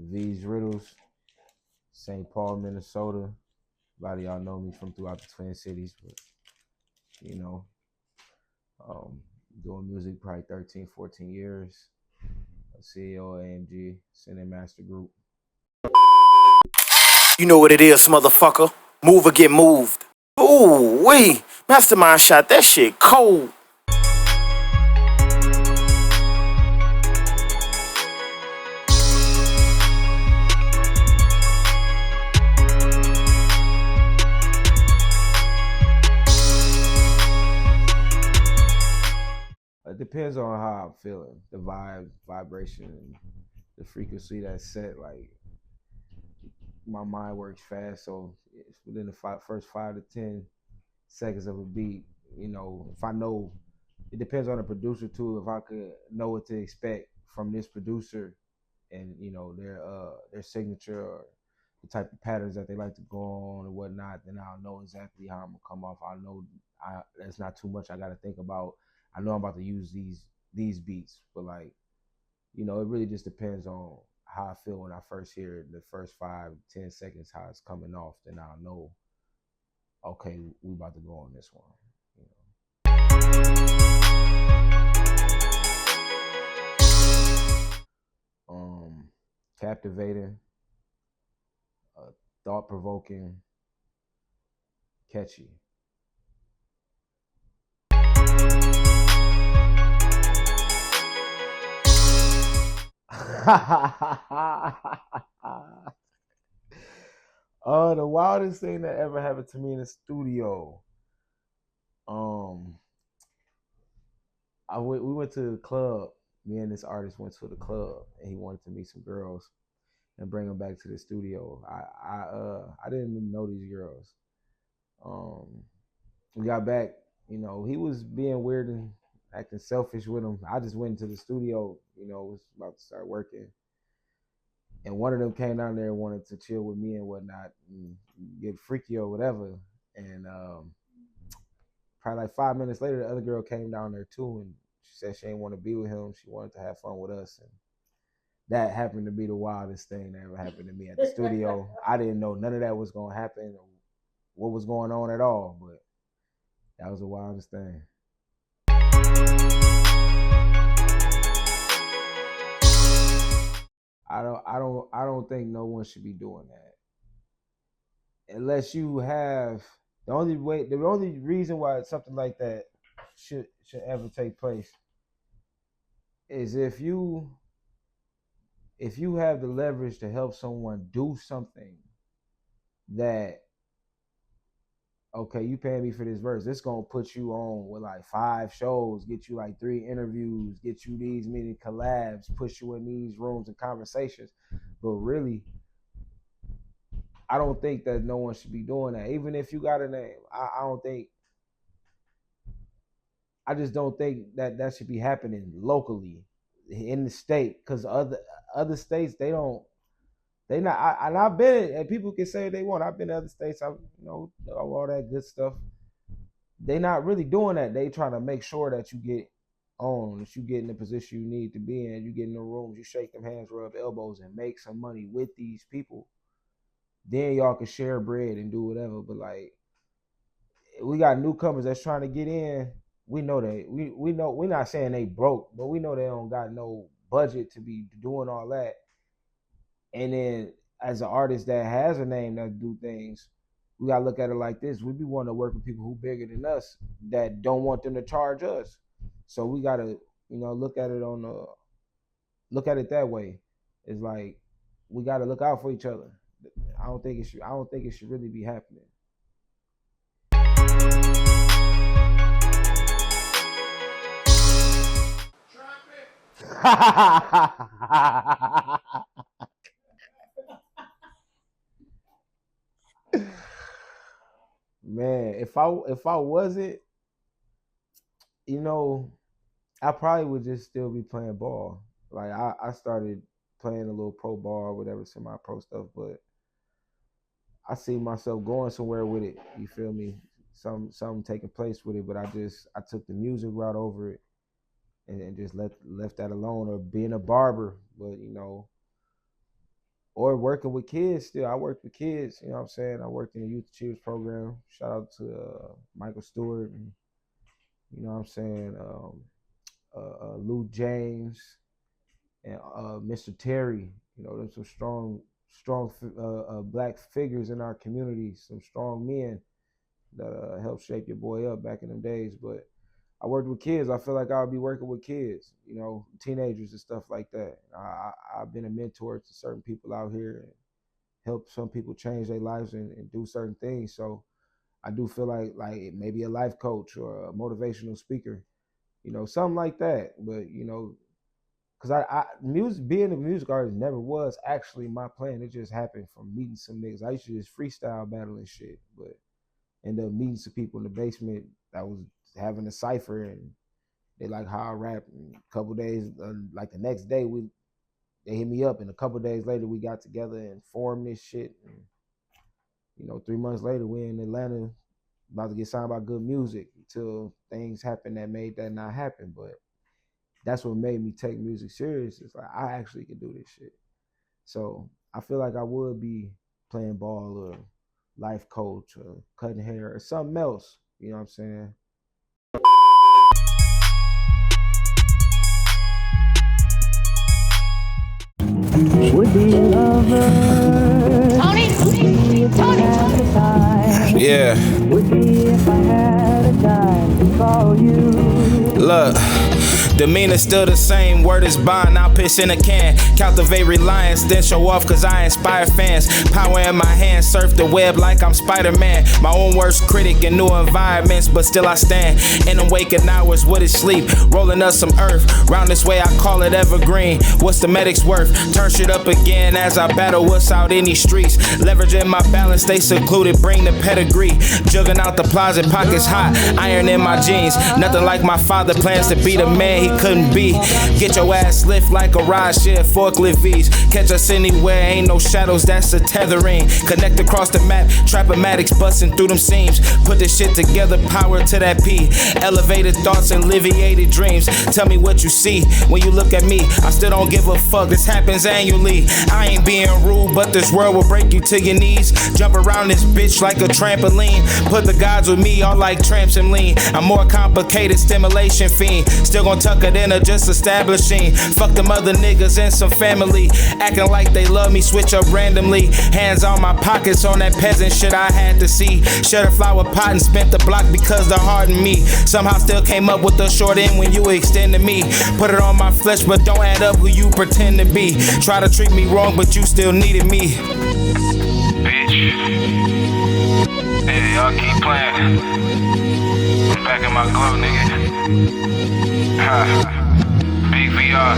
VEEZ RIDDLEZ, St. Paul, Minnesota. A lot of y'all know me from throughout the Twin Cities, but you know, doing music probably 13, 14 years. CEO of AMG, Cinema Master Group. You know what it is, motherfucker. Move or get moved. Ooh, wee. Mastermind shot that shit cold. It depends on how I'm feeling, the vibe, vibration, the frequency that's set. Like, my mind works fast, so it's within the first 5 to 10 seconds of a beat. You know, if I know, it depends on the producer too. If I could know what to expect from this producer, and you know their signature or the type of patterns that they like to go on or whatnot, then I'll know exactly how I'm gonna come off. I know that's not too much I got to think about. I know I'm about to use these beats, but like, you know, it really just depends on how I feel when I first hear it, the first 5 to 10 seconds, how it's coming off. Then I'll know, okay, we about to go on this one. Captivating, thought-provoking, catchy. The wildest thing that ever happened to me in the studio. We went to the club. Me and this artist went to the club, and he wanted to meet some girls and bring them back to the studio. I didn't even know these girls. We got back, you know, he was being weird and acting selfish with them. I just went into the studio, you know, was about to start working. And one of them came down there and wanted to chill with me and whatnot and get freaky or whatever. And probably like 5 minutes later, the other girl came down there too, and she said she didn't want to be with him. She wanted to have fun with us. And that happened to be the wildest thing that ever happened to me at the studio. I didn't know none of that was going to happen or what was going on at all, but that was the wildest thing. I don't think no one should be doing that. Unless you have the only reason why something like that should ever take place is if you have the leverage to help someone do something that, okay, you paying me for this verse, it's gonna put you on with like 5 shows, get you like 3 interviews, get you these many collabs, push you in these rooms and conversations. But really, I don't think that no one should be doing that. Even if you got a name, I just don't think that should be happening locally in the state, because other states, I've been, and people can say they want. I've been to other states. I know all that good stuff. They not really doing that. They trying to make sure that you get on, that you get in the position you need to be in. You get in the rooms, you shake them hands, rub elbows, and make some money with these people. Then y'all can share bread and do whatever. But like, we got newcomers that's trying to get in. We know we know, we're not saying they broke, but we know they don't got no budget to be doing all that. And then as an artist that has a name that do things, we gotta look at it like this. We be wanting to work with people who bigger than us that don't want them to charge us. So we gotta, look at it that way. It's like, we gotta look out for each other. I don't think it should really be happening. Man, if I wasn't, I probably would just still be playing ball. Like, I started playing a little pro ball or whatever, semi-pro stuff, but I see myself going somewhere with it. You feel me? Something taking place with it, but I took the music route over it and just left that alone, or being a barber. But or working with kids still. I worked with kids, you know what I'm saying? I worked in the Youth Achievers program. Shout out to Michael Stewart, and, you know what I'm saying, Lou James, and Mr. Terry. You know, there's some strong black figures in our community, some strong men that helped shape your boy up back in them days. But I worked with kids. I feel like I would be working with kids, you know, teenagers and stuff like that. I've been a mentor to certain people out here and help some people change their lives and do certain things. So I do feel like maybe a life coach or a motivational speaker, you know, something like that. But, you know, because being a music artist never was actually my plan. It just happened from meeting some niggas. I used to just freestyle battle and shit, but ended up meeting some people in the basement that was having a cipher, and they like how I rap. And a couple days, like the next day, they hit me up, and a couple days later we got together and formed this shit. And, you know, 3 months later we in Atlanta, about to get signed by Good Music, until things happened that made that not happen. But that's what made me take music serious. It's like I actually can do this shit. So I feel like I would be playing ball or life coach or cutting hair or something else. You know what I'm saying? Would be lovers. Tony. Yeah. Would be if I had a dime to call you. Look. Demeanor still the same, word is bond, I'll piss in a can. Cultivate reliance, then show off cause I inspire fans. Power in my hands, surf the web like I'm Spider-Man. My own worst critic in new environments, but still I stand. In the waking hours, what is sleep? Rolling up some earth, round this way I call it evergreen. What's the medic's worth? Turn shit up again as I battle what's out in these streets. Leveraging my balance, stay secluded, bring the pedigree. Jugging out the closet, pockets hot, iron in my jeans. Nothing like my father plans to be the man he couldn't be. Get your ass lift like a ride share, forklift VEEZ. Catch us anywhere, ain't no shadows, that's a tethering. Connect across the map, trapomatics busting through them seams. Put this shit together, power to that P. Elevated thoughts and alleviated dreams. Tell me what you see when you look at me. I still don't give a fuck, this happens annually. I ain't being rude, but this world will break you to your knees. Jump around this bitch like a trampoline. Put the gods with me, all like tramps and lean. I'm more complicated, stimulation fiend. Still gonna tuck it in or just establishing. Fuck them other niggas and some family. Acting like they love me, switch up randomly. Hands on my pockets on that peasant shit I had to see. Shut a flower pot and spent the block because the heart in me. Somehow still came up with the short end when you extended me. Put it on my flesh, but don't add up who you pretend to be. Try to treat me wrong, but you still needed me. Bitch. Hey, y'all keep playing. I'm back in my glow, nigga. Ha. Big VR.